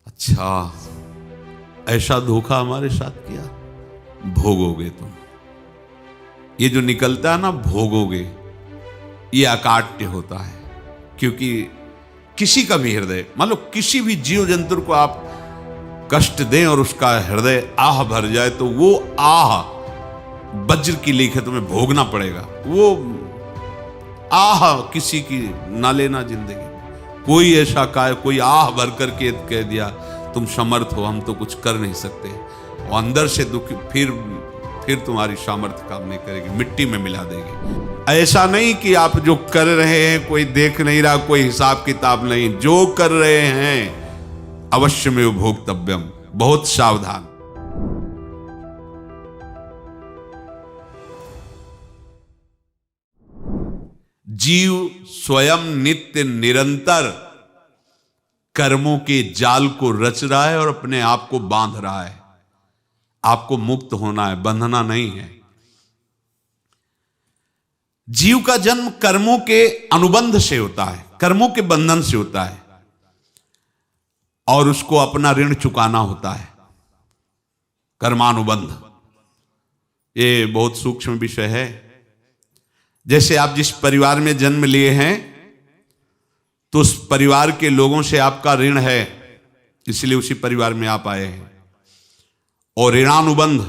अच्छा, ऐसा धोखा हमारे साथ किया, भोगोगे तुम। ये जो निकलता है ना, भोगोगे, ये अकाट्य होता है। क्योंकि किसी का भी हृदय, मान लो किसी भी जीव जंतु को आप कष्ट दें और उसका हृदय आह भर जाए, तो वो आह वज्र की लीक है, तुम्हें भोगना पड़ेगा। वो आह किसी की ना लेना जिंदगी। कोई ऐसा कोई आह भर करके कह दिया तुम समर्थ हो, हम तो कुछ कर नहीं सकते, और अंदर से दुखी, फिर तुम्हारी सामर्थ्य काम नहीं करेगी, मिट्टी में मिला देगी। ऐसा नहीं कि आप जो कर रहे हैं कोई देख नहीं रहा, कोई हिसाब किताब नहीं, जो कर रहे हैं अवश्य में भोक्तव्यम, बहुत सावधान। जीव स्वयं नित्य निरंतर कर्मों के जाल को रच रहा है और अपने आप को बांध रहा है। आपको मुक्त होना है, बंधना नहीं है। जीव का जन्म कर्मों के अनुबंध से होता है, कर्मों के बंधन से होता है, और उसको अपना ऋण चुकाना होता है। कर्मानुबंध ये बहुत सूक्ष्म विषय है। जैसे आप जिस परिवार में जन्म लिए हैं, तो उस परिवार के लोगों से आपका ऋण है, इसलिए उसी परिवार में आप आए हैं। और ऋणानुबंध,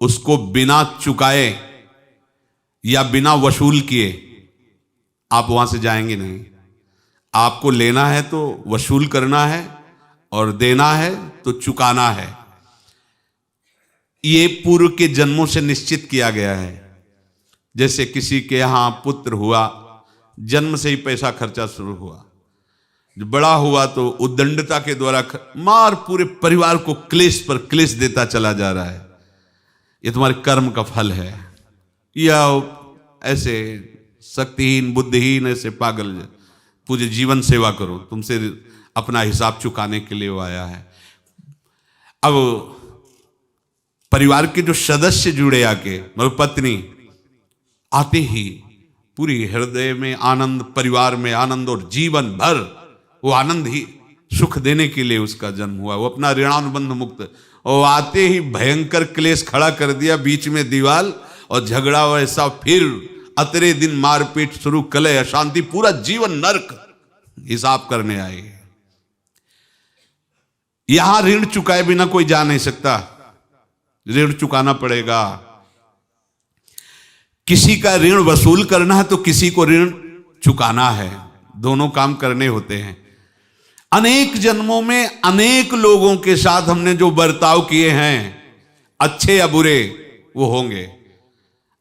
उसको बिना चुकाए या बिना वसूल किए आप वहां से जाएंगे नहीं। आपको लेना है तो वसूल करना है, और देना है तो चुकाना है। ये पूर्व के जन्मों से निश्चित किया गया है। जैसे किसी के यहां पुत्र हुआ, जन्म से ही पैसा खर्चा शुरू हुआ, जो बड़ा हुआ तो उद्दंडता के द्वारा मार पूरे परिवार को क्लेश पर क्लेश देता चला जा रहा है। ये तुम्हारे कर्म का फल है। या ऐसे शक्तिहीन बुद्धिहीन ऐसे पागल पूरे जीवन सेवा करो, तुमसे अपना हिसाब चुकाने के लिए वो आया है। अब परिवार के जो सदस्य जुड़े आके, मतलब पत्नी आते ही पूरी हृदय में आनंद, परिवार में आनंद, और जीवन भर वो आनंद ही सुख देने के लिए उसका जन्म हुआ। वो अपना ऋणानुबंध मुक्त, और आते ही भयंकर क्लेश खड़ा कर दिया, बीच में दीवाल और झगड़ा वैसा, फिर अतरे दिन मारपीट शुरू, कलह अशांति, पूरा जीवन नरक हिसाब करने आए। यहां ऋण चुकाए बिना कोई जा नहीं सकता, ऋण चुकाना पड़ेगा। किसी का ऋण वसूल करना है तो किसी को ऋण चुकाना है, दोनों काम करने होते हैं। अनेक जन्मों में अनेक लोगों के साथ हमने जो बर्ताव किए हैं, अच्छे या बुरे, वो होंगे।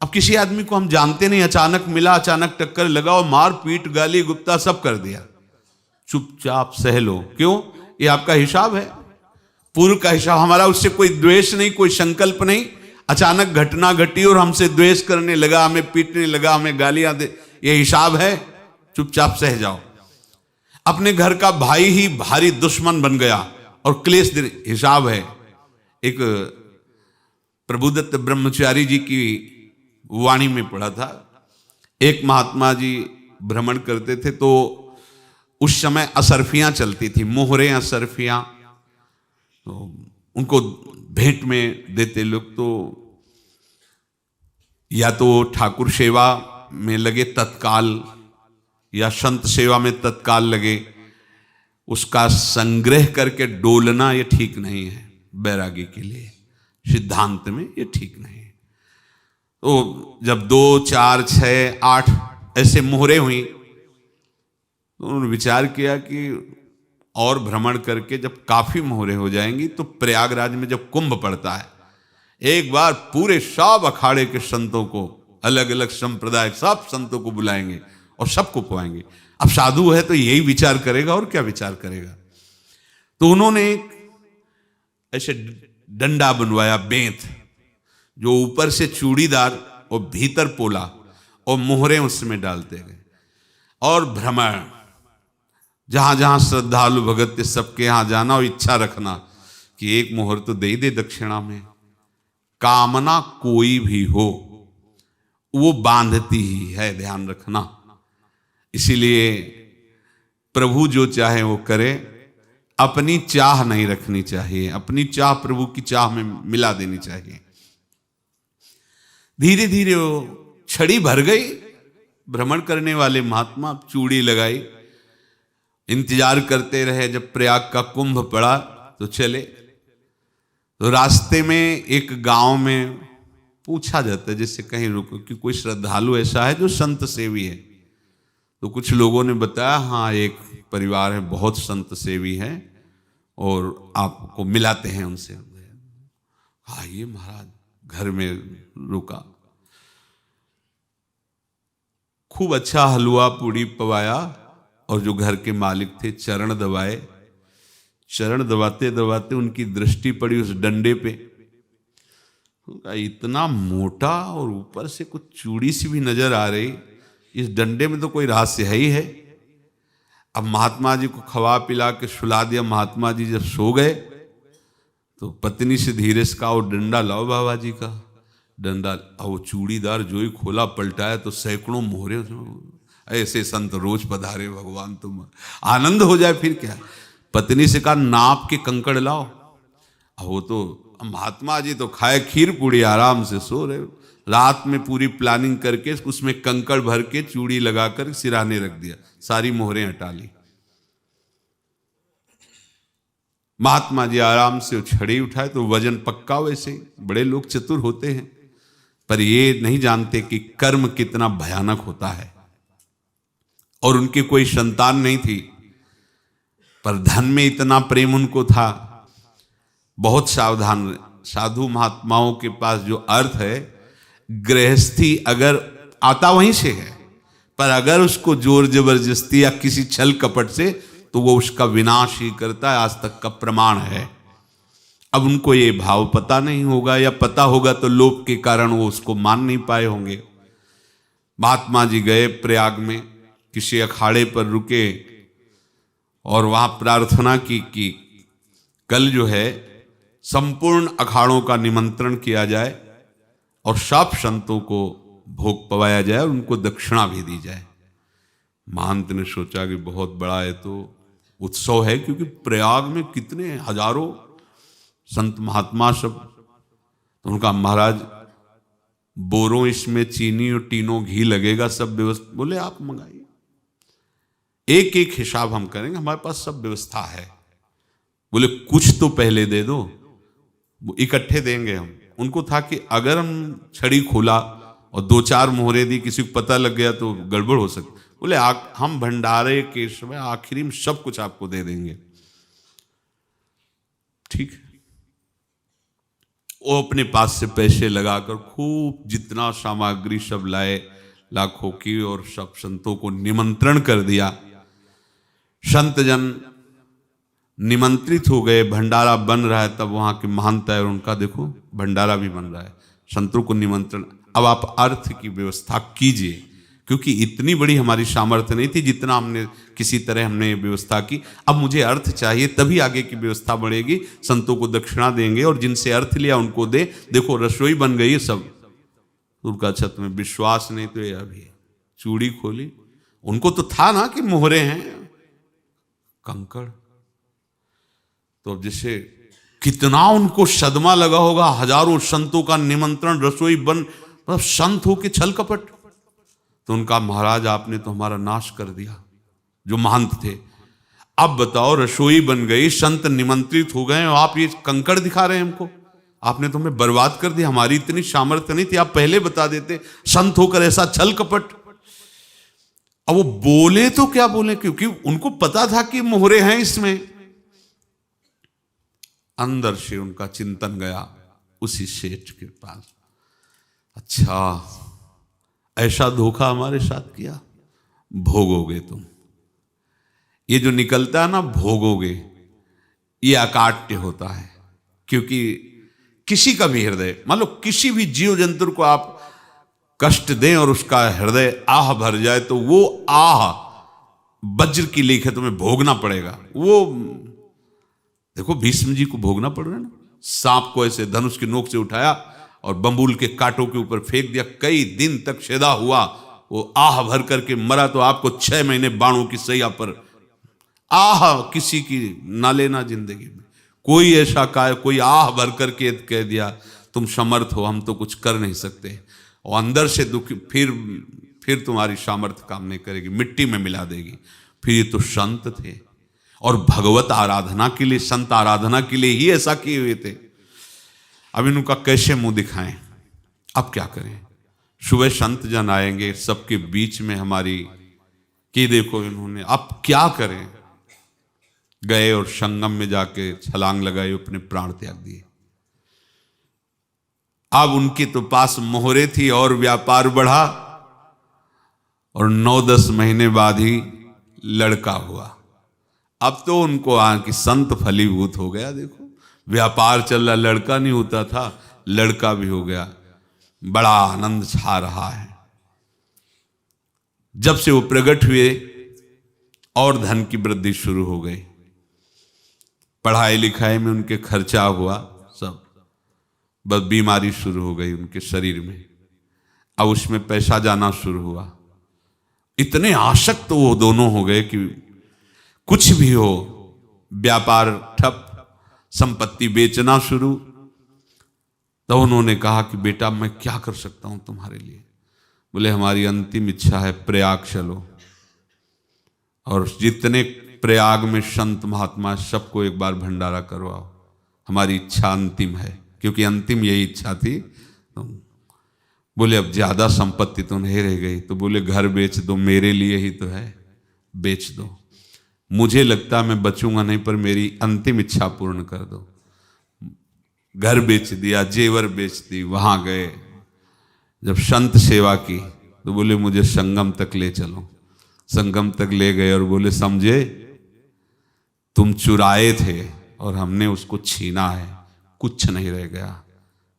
अब किसी आदमी को हम जानते नहीं, अचानक मिला, अचानक टक्कर लगा और मार पीट गाली गुप्ता सब कर दिया, चुपचाप सह लो। क्यों? ये आपका हिसाब है, पूर्व का हिसाब। हमारा उससे कोई द्वेष नहीं, कोई संकल्प नहीं। अचानक घटना घटी और हमसे द्वेष करने लगा, हमें पीटने लगा, हमें गालियां दे, ये हिसाब है, चुपचाप सह जाओ। अपने घर का भाई ही भारी दुश्मन बन गया और क्लेश दे, हिसाब है। एक प्रभुदत्त ब्रह्मचारी जी की वाणी में पढ़ा था, एक महात्मा जी भ्रमण करते थे, तो उस समय असरफियां चलती थी, मोहरे असरफियां, तो उनको भेंट में देते लोग। तो या तो ठाकुर सेवा में लगे तत्काल, या संत सेवा में तत्काल लगे, उसका संग्रह करके डोलना ये ठीक नहीं है। बैरागी के लिए सिद्धांत में ये ठीक नहीं है। तो जब 2, 4, 6, 8 ऐसे मोहरे हुई, तो उन्होंने विचार किया कि और भ्रमण करके जब काफी मोहरे हो जाएंगी तो प्रयागराज में जब कुंभ पड़ता है, एक बार पूरे सब अखाड़े के संतों को, अलग अलग संप्रदाय सब संतों को बुलाएंगे और सबको पवाएंगे। अब साधु है तो यही विचार करेगा, और क्या विचार करेगा। तो उन्होंने ऐसे डंडा बनवाया, बेंत, जो ऊपर से चूड़ीदार और भीतर पोला, और मोहरे उसमें डालते गए। और भ्रमण, जहां जहां श्रद्धालु भगत थे सबके यहां जाना, और इच्छा रखना कि एक मोहर तो दे दे दक्षिणा में। कामना कोई भी हो वो बांधती ही है, ध्यान रखना। इसीलिए प्रभु जो चाहे वो करे, अपनी चाह नहीं रखनी चाहिए, अपनी चाह प्रभु की चाह में मिला देनी चाहिए। धीरे धीरे वो छड़ी भर गई। भ्रमण करने वाले महात्मा चूड़ी लगाई, इंतजार करते रहे। जब प्रयाग का कुंभ पड़ा तो चले। तो रास्ते में एक गांव में पूछा जाता है, जैसे कहीं रुको कि कोई श्रद्धालु ऐसा है जो संत सेवी है। तो कुछ लोगों ने बताया, हाँ एक परिवार है बहुत संत सेवी है और आपको मिलाते हैं उनसे। आइए महाराज, घर में रुका। खूब अच्छा हलवा पूड़ी पवाया और जो घर के मालिक थे चरण दबाए। चरण दबाते दबाते उनकी दृष्टि पड़ी उस डंडे पे। इतना मोटा और ऊपर से कुछ चूड़ी सी भी नजर आ रही, इस डंडे में तो कोई रहस्य है ही है। अब महात्मा जी को खवा पिला के सुला दिया। महात्मा जी जब सो गए तो पत्नी से धीरे से कहा, वो डंडा लाओ बाबा जी का डंडा। वो चूड़ीदार जो ही खोला पलटाया तो सैकड़ों मोहरे। ऐसे संत रोज पधारे भगवान, तुम आनंद हो जाए फिर क्या। पत्नी से कहा, नाप के कंकड़ लाओ। वो तो महात्मा जी तो खाए खीर पूड़ी, आराम से सो रहे। रात में पूरी प्लानिंग करके उसमें कंकड़ भर के चूड़ी लगाकर सिराने रख दिया, सारी मोहरें हटा ली। महात्मा जी आराम से छड़ी उठाए तो वजन पक्का। वैसे बड़े लोग चतुर होते हैं, पर ये नहीं जानते कि कर्म कितना भयानक होता है। और उनकी कोई संतान नहीं थी, पर धन में इतना प्रेम उनको था। बहुत सावधान। साधु महात्माओं के पास जो अर्थ है, गृहस्थी अगर आता वहीं से है, पर अगर उसको जोर जबरदस्ती या किसी छल कपट से, तो वो उसका विनाश ही करता है। आज तक का प्रमाण है। अब उनको ये भाव पता नहीं होगा, या पता होगा तो लोभ के कारण वो उसको मान नहीं पाए होंगे। महात्मा जी गए प्रयाग में, किसी अखाड़े पर रुके और वहां प्रार्थना की कि कल जो है संपूर्ण अखाड़ों का निमंत्रण किया जाए और सब संतों को भोग पवाया जाए और उनको दक्षिणा भी दी जाए। महंत ने सोचा कि बहुत बड़ा है तो उत्सव है, क्योंकि प्रयाग में कितने हजारों संत महात्मा सब। तो उनका महाराज बोरों इसमें चीनी और टीनों घी लगेगा, सब व्यवस्था। बोले आप मंगाइए, एक एक हिसाब हम करेंगे, हमारे पास सब व्यवस्था है। बोले कुछ तो पहले दे दो, वो इकट्ठे देंगे हम। उनको था कि अगर हम छड़ी खोला और दो चार मोहरे दी, किसी को पता लग गया तो गड़बड़ हो सकती। बोले हम भंडारे के समय आखिरी में सब कुछ आपको दे देंगे। ठीक है। वो अपने पास से पैसे लगाकर खूब जितना सामग्री सब लाए, लाखों की, और सब संतों को निमंत्रण कर दिया। संत जन निमंत्रित हो गए, भंडारा बन रहा है। तब वहां के महंत है और उनका देखो भंडारा भी बन रहा है, संतों को निमंत्रण। अब आप अर्थ की व्यवस्था कीजिए, क्योंकि इतनी बड़ी हमारी सामर्थ्य नहीं थी जितना हमने किसी तरह हमने व्यवस्था की। अब मुझे अर्थ चाहिए, तभी आगे की व्यवस्था बढ़ेगी। संतों को दक्षिणा देंगे और जिनसे अर्थ लिया उनको दे। देखो रसोई बन गई है सब। उनका छत में विश्वास नहीं तो ये अभी चूड़ी खोली। उनको तो था ना कि मोहरे हैं, कंकड़। तो जैसे कितना उनको सदमा लगा होगा। हजारों संतों का निमंत्रण, रसोई बन, मतलब संत हो के छल कपट। तो उनका महाराज आपने तो हमारा नाश कर दिया, जो महंत थे। अब बताओ रसोई बन गई, संत निमंत्रित हो गए और आप ये कंकड़ दिखा रहे हैं हमको। आपने तो हमें बर्बाद कर दिया। हमारी इतनी सामर्थ्य नहीं थी, आप पहले बता देते। संत होकर ऐसा छल कपट। अब वो बोले तो क्या बोले, क्योंकि उनको पता था कि मोहरे हैं इसमें। अंदर से उनका चिंतन गया उसी सेठ के पास, अच्छा ऐसा धोखा हमारे साथ किया, भोगोगे तुम। ये जो निकलता है ना भोगोगे, ये अकाट्य होता है। क्योंकि किसी का भी हृदय, मान लो किसी भी जीव जंतु को आप कष्ट दें और उसका हृदय आह भर जाए, तो वो आह वज्र की लेख है, तुम्हें भोगना पड़ेगा। वो देखो भीष्म जी को भोगना पड़ रहा है ना। सांप को ऐसे धनुष की नोक से उठाया और बंबूल के कांटों के ऊपर फेंक दिया, कई दिन तक शेदा हुआ, वो आह भर करके मरा। तो आपको 6 महीने बाणों की सैया पर आह किसी की ना लेना जिंदगी में। कोई ऐसा कोई आह भर करके कह दिया तुम समर्थ हो, हम तो कुछ कर नहीं सकते, और अंदर से दुखी, फिर तुम्हारी सामर्थ्य काम नहीं करेगी, मिट्टी में मिला देगी। फिर ये तो संत थे और भगवत आराधना के लिए, संत आराधना के लिए ही ऐसा किए हुए थे। अब इनका कैसे मुंह दिखाएं, अब क्या करें। सुबह संत जन आएंगे, सबके बीच में हमारी कि देखो इन्होंने, अब क्या करें। गए और संगम में जाके छलांग लगाई, अपने प्राण त्याग दिए। अब उनके तो पास मोहरे थी और व्यापार बढ़ा, और 9-10 महीने बाद ही लड़का हुआ। अब तो उनको कि संत फलीभूत हो गया। देखो व्यापार चल रहा, लड़का नहीं होता था, लड़का भी हो गया। बड़ा आनंद छा रहा है। जब से वो प्रकट हुए और धन की वृद्धि शुरू हो गई, पढ़ाई लिखाई में उनके खर्चा हुआ सब, बस बीमारी शुरू हो गई उनके शरीर में। अब उसमें पैसा जाना शुरू हुआ। इतने आसक्त तो वो दोनों हो गए कि कुछ भी हो, व्यापार ठप, संपत्ति बेचना शुरू। तो उन्होंने कहा कि बेटा मैं क्या कर सकता हूं तुम्हारे लिए। बोले हमारी अंतिम इच्छा है प्रयाग चलो, और जितने प्रयाग में संत महात्मा सबको एक बार भंडारा करवाओ, हमारी इच्छा अंतिम है। क्योंकि अंतिम यही इच्छा थी। तो बोले अब ज्यादा संपत्ति तो नहीं रह गई। तो बोले घर बेच दो, मेरे लिए ही तो है, बेच दो। मुझे लगता मैं बचूंगा नहीं, पर मेरी अंतिम इच्छा पूर्ण कर दो। घर बेच दिया, जेवर बेच दी। वहां गए, जब संत सेवा की तो बोले मुझे संगम तक ले चलो। संगम तक ले गए और बोले समझे तुम चुराए थे और हमने उसको छीना है, कुछ नहीं रह गया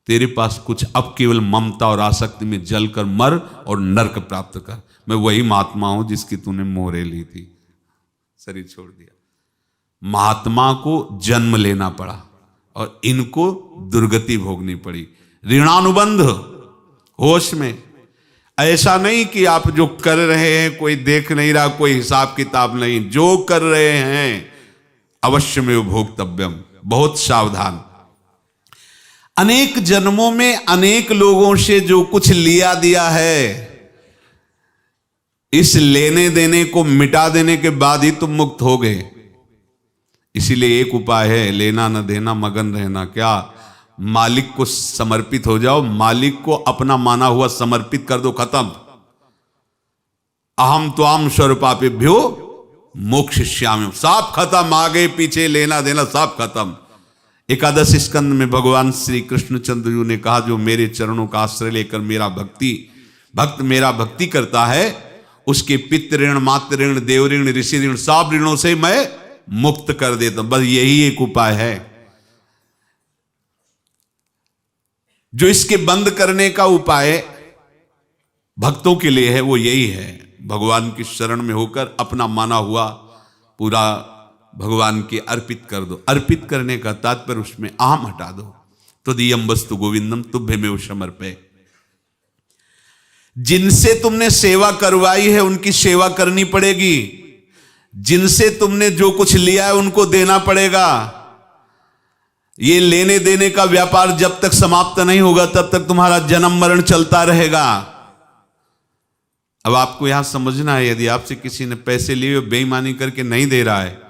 तेरे पास कुछ, अब केवल ममता और आसक्ति में जलकर मर और नरक प्राप्त कर। मैं वही महात्मा हूं जिसकी तूने मोहरे ली थी, शरीर छोड़ दिया। महात्मा को जन्म लेना पड़ा और इनको दुर्गति भोगनी पड़ी। ऋणानुबंध होश में, ऐसा नहीं कि आप जो कर रहे हैं कोई देख नहीं रहा, कोई हिसाब किताब नहीं, जो कर रहे हैं अवश्य में भोक्तव्यम, बहुत सावधान। अनेक जन्मों में अनेक लोगों से जो कुछ लिया दिया है, इस लेने देने को मिटा देने के बाद ही तुम मुक्त हो गए। इसीलिए एक उपाय है, लेना न देना मगन रहना। क्या? मालिक को समर्पित हो जाओ, मालिक को अपना माना हुआ समर्पित कर दो, खत्म। अहम त्वाम स्वरूपापेभ्यो मोक्षयिष्यामि, सब खत्म। आगे पीछे लेना देना सब खत्म। एकादश स्कंद में भगवान श्री कृष्णचंद्र जी ने कहा जो मेरे चरणों का आश्रय लेकर भक्त मेरा भक्ति करता है, उसके पितृ ऋण, मातृ ऋण, देव ऋण, ऋषि ऋण, सब ऋणों से मैं मुक्त कर देता हूं। बस यही एक उपाय है जो इसके बंद करने का उपाय भक्तों के लिए है, वो यही है, भगवान की शरण में होकर अपना माना हुआ पूरा भगवान के अर्पित कर दो। अर्पित करने का तात्पर्य उसमें अहम हटा दो। तो दियम वस्तु गोविंदम तुभ्यमेव समर्पये। जिनसे तुमने सेवा करवाई है उनकी सेवा करनी पड़ेगी, जिनसे तुमने जो कुछ लिया है उनको देना पड़ेगा। ये लेने देने का व्यापार जब तक समाप्त नहीं होगा तब तक तुम्हारा जन्म मरण चलता रहेगा। अब आपको यहां समझना है, यदि आपसे किसी ने पैसे लिए बेईमानी करके नहीं दे रहा है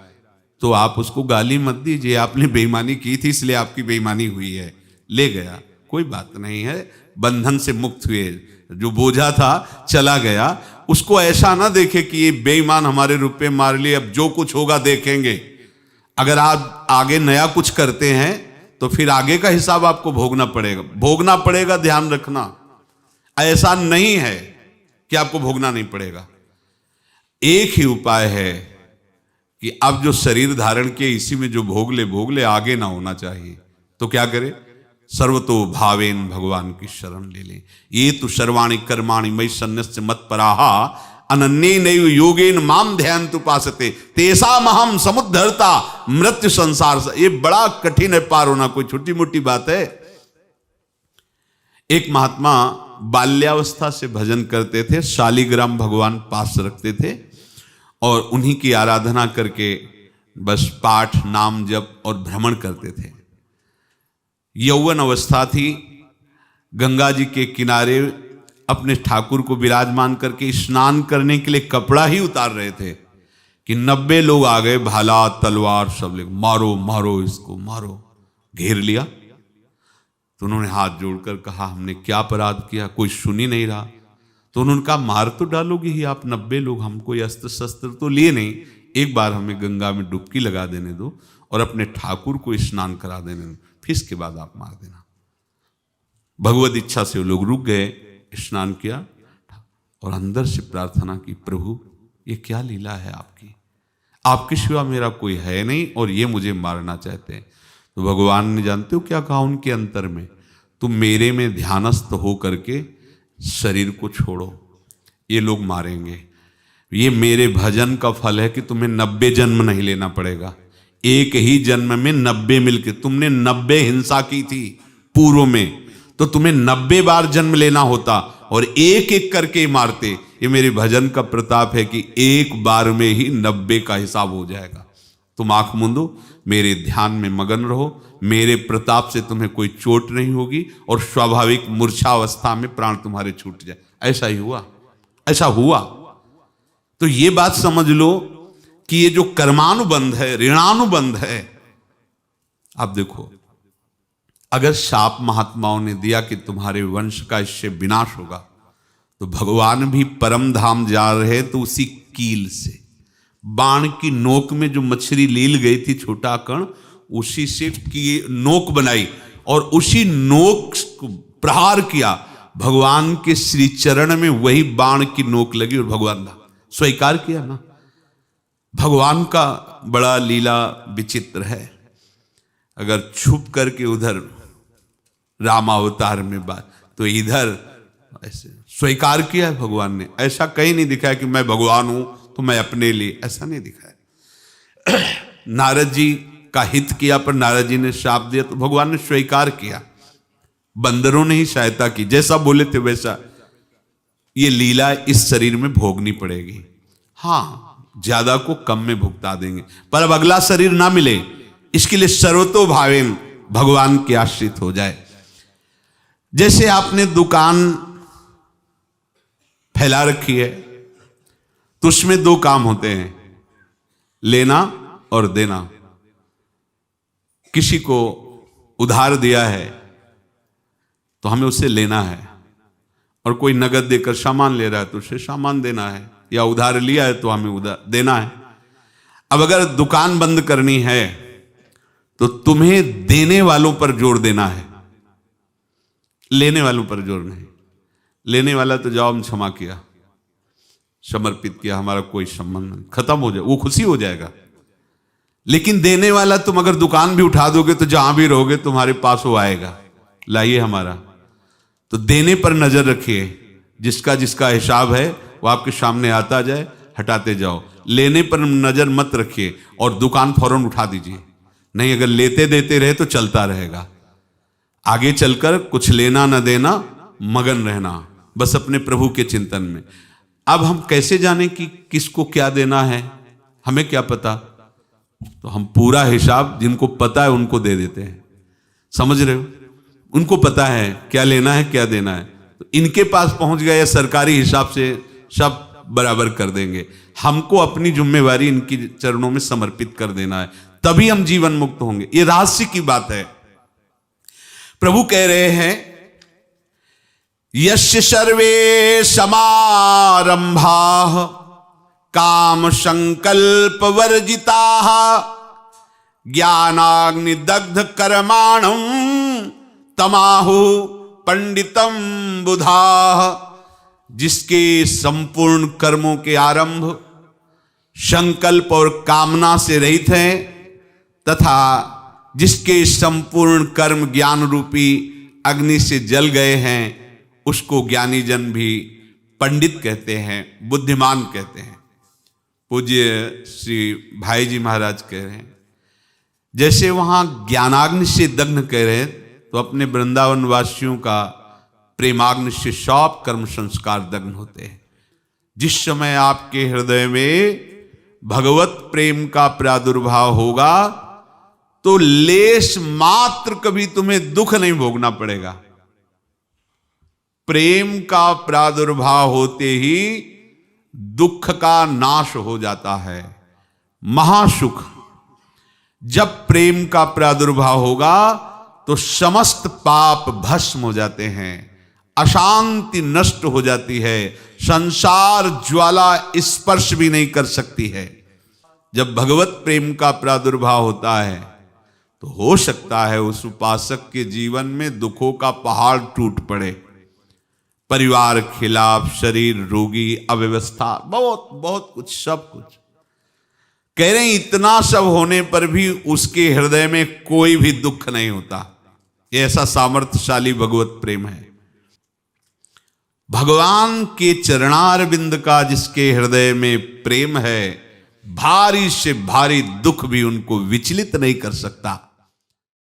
तो आप उसको गाली मत दीजिए, आपने बेईमानी की थी इसलिए आपकी बेईमानी हुई है, ले गया, कोई बात नहीं है, बंधन से मुक्त हुए, जो बोझा था चला गया। उसको ऐसा ना देखे कि ये बेईमान हमारे रुपए मार लिए, अब जो कुछ होगा देखेंगे। अगर आप आगे नया कुछ करते हैं तो फिर आगे का हिसाब आपको भोगना पड़ेगा, ध्यान रखना। ऐसा नहीं है कि आपको भोगना नहीं पड़ेगा। एक ही उपाय है कि अब जो शरीर धारण किए इसी में जो भोग ले, आगे ना होना चाहिए। तो क्या करे? सर्वतो भावेन भगवान की शरण ले ले। ये तो सर्वाणि कर्माणि मयि सन्न्यस्य मत्पराः अनन्येनैव योगेन माम ध्यायन्तु उपासते तेषामहं समुद्धर्ता मृत्यु संसार से। ये बड़ा कठिन है पार होना, कोई छोटी मोटी बात है। एक महात्मा बाल्यावस्था से भजन करते थे, शालिग्राम भगवान पास रखते थे और उन्हीं की आराधना करके बस पाठ नाम जप और भ्रमण करते थे। यौवन अवस्था थी, गंगा जी के किनारे अपने ठाकुर को विराजमान करके स्नान करने के लिए कपड़ा ही उतार रहे थे कि 90 लोग आ गए, भाला तलवार सब ले, मारो मारो इसको मारो, घेर लिया। तो उन्होंने हाथ जोड़कर कहा हमने क्या अपराध किया, कोई सुन ही नहीं रहा। तो उन्होंने कहा मार तो डालोगे ही आप 90 लोग, हम कोई अस्त्र शस्त्र तो लिए नहीं, एक बार हमें गंगा में डुबकी लगा देने दो और अपने ठाकुर को स्नान करा देने दो, फिर इसके बाद आप मार देना। भगवत इच्छा से वो लोग रुक गए, स्नान किया और अंदर से प्रार्थना की, प्रभु ये क्या लीला है आपकी, आपके सिवा मेरा कोई है नहीं और ये मुझे मारना चाहते हैं। तो भगवान ने जानते हो क्या कहा उनके अंतर में, तुम मेरे में ध्यानस्थ हो करके शरीर को छोड़ो, ये लोग मारेंगे, ये मेरे भजन का फल है कि तुम्हें 90 जन्म नहीं लेना पड़ेगा, एक ही जन्म में 90 मिलके, तुमने 90 हिंसा की थी पूर्व में, तो तुम्हें 90 बार जन्म लेना होता और एक एक करके मारते। ये मेरे भजन का प्रताप है कि एक बार में ही 90 का हिसाब हो जाएगा। तुम आंख मूंदो, मेरे ध्यान में मगन रहो, मेरे प्रताप से तुम्हें कोई चोट नहीं होगी और स्वाभाविक मूर्छावस्था में प्राण तुम्हारे छूट जाए। ऐसा ही हुआ, ऐसा हुआ। तो ये बात समझ लो कि ये जो कर्मानुबंध है, ऋणानुबंध है। अब देखो, अगर शाप महात्माओं ने दिया कि तुम्हारे वंश का इससे विनाश होगा, तो भगवान भी परम धाम जा रहे तो उसी कील से, बाण की नोक में जो मछली लील गई थी छोटा कण, उसी से की नोक बनाई और उसी नोक को प्रहार किया, भगवान के श्री चरण में वही बाण की नोक लगी और भगवान ने स्वीकार किया ना। भगवान का बड़ा लीला विचित्र है। अगर छुप करके उधर रामावतार में बात, तो इधर ऐसे स्वीकार किया है भगवान ने। ऐसा कहीं नहीं दिखाया कि मैं भगवान हूं तो मैं अपने लिए, ऐसा नहीं दिखाया। नारद जी का हित किया पर नारद जी ने शाप दिया तो भगवान ने स्वीकार किया। बंदरों ने ही सहायता की, जैसा बोले थे वैसा। ये लीला इस शरीर में भोगनी पड़ेगी। हाँ, ज्यादा को कम में भुगता देंगे, पर अब अगला शरीर ना मिले, इसके लिए सर्वतो भावेन भगवान के आश्रित हो जाए। जैसे आपने दुकान फैला रखी है तो उसमें दो काम होते हैं, लेना और देना। किसी को उधार दिया है तो हमें उससे लेना है, और कोई नगद देकर सामान ले रहा है तो उसे सामान देना है, या उधार लिया है तो हमें उधार देना है। अब अगर दुकान बंद करनी है तो तुम्हें देने वालों पर जोर देना है, लेने वालों पर जोर नहीं। लेने वाला तो जाओ हम क्षमा किया, समर्पित किया, हमारा कोई संबंध नहीं, खत्म हो जाए, वो खुशी हो जाएगा। लेकिन देने वाला तुम अगर दुकान भी उठा दोगे तो जहां भी रहोगे तुम्हारे पास वो आएगा, लाइए हमारा। तो देने पर नजर रखिए, जिसका जिसका हिसाब है वो आपके सामने आता जाए, हटाते जाओ। लेने पर नजर मत रखिए और दुकान फौरन उठा दीजिए, नहीं अगर लेते देते रहे तो चलता रहेगा। आगे चलकर कुछ लेना न देना, मगन रहना बस अपने प्रभु के चिंतन में। अब हम कैसे जाने कि किसको क्या देना है, हमें क्या पता? तो हम पूरा हिसाब जिनको पता है उनको दे देते हैं, समझ रहे हो? उनको पता है क्या लेना है क्या देना है, तो इनके पास पहुंच गए या सरकारी हिसाब से सब बराबर कर देंगे। हमको अपनी जिम्मेवारी इनकी चरणों में समर्पित कर देना है, तभी हम जीवन मुक्त होंगे। ये रहस्य की बात है। प्रभु कह रहे हैं, यस्य सर्वे समारंभाः काम संकल्प वर्जिताः ज्ञानाग्नि दग्ध कर्माणं तमाहु पंडितम बुधाः। जिसके संपूर्ण कर्मों के आरंभ संकल्प और कामना से रहित हैं, तथा जिसके संपूर्ण कर्म ज्ञान रूपी अग्नि से जल गए हैं, उसको ज्ञानी जन भी पंडित कहते हैं, बुद्धिमान कहते हैं। पूज्य श्री भाई जी महाराज कह रहे हैं, जैसे वहां ज्ञानाग्नि से दग्न कह रहे हैं, तो अपने वृंदावन वासियों का प्रेमाग्नि से सब कर्म संस्कार दग्न होते हैं। जिस समय आपके हृदय में भगवत प्रेम का प्रादुर्भाव होगा तो लेश मात्र कभी तुम्हें दुख नहीं भोगना पड़ेगा। प्रेम का प्रादुर्भाव होते ही दुख का नाश हो जाता है, महासुख। जब प्रेम का प्रादुर्भाव होगा तो समस्त पाप भस्म हो जाते हैं, अशांति नष्ट हो जाती है, संसार ज्वाला स्पर्श भी नहीं कर सकती है। जब भगवत प्रेम का प्रादुर्भाव होता है तो हो सकता है उस उपासक के जीवन में दुखों का पहाड़ टूट पड़े, परिवार खिलाफ, शरीर रोगी, अव्यवस्था, बहुत बहुत कुछ, सब कुछ। कह रहे हैं इतना सब होने पर भी उसके हृदय में कोई भी दुख नहीं होता। ये ऐसा सामर्थ्यशाली भगवत प्रेम है। भगवान के चरणारविंद का जिसके हृदय में प्रेम है, भारी से भारी दुख भी उनको विचलित नहीं कर सकता।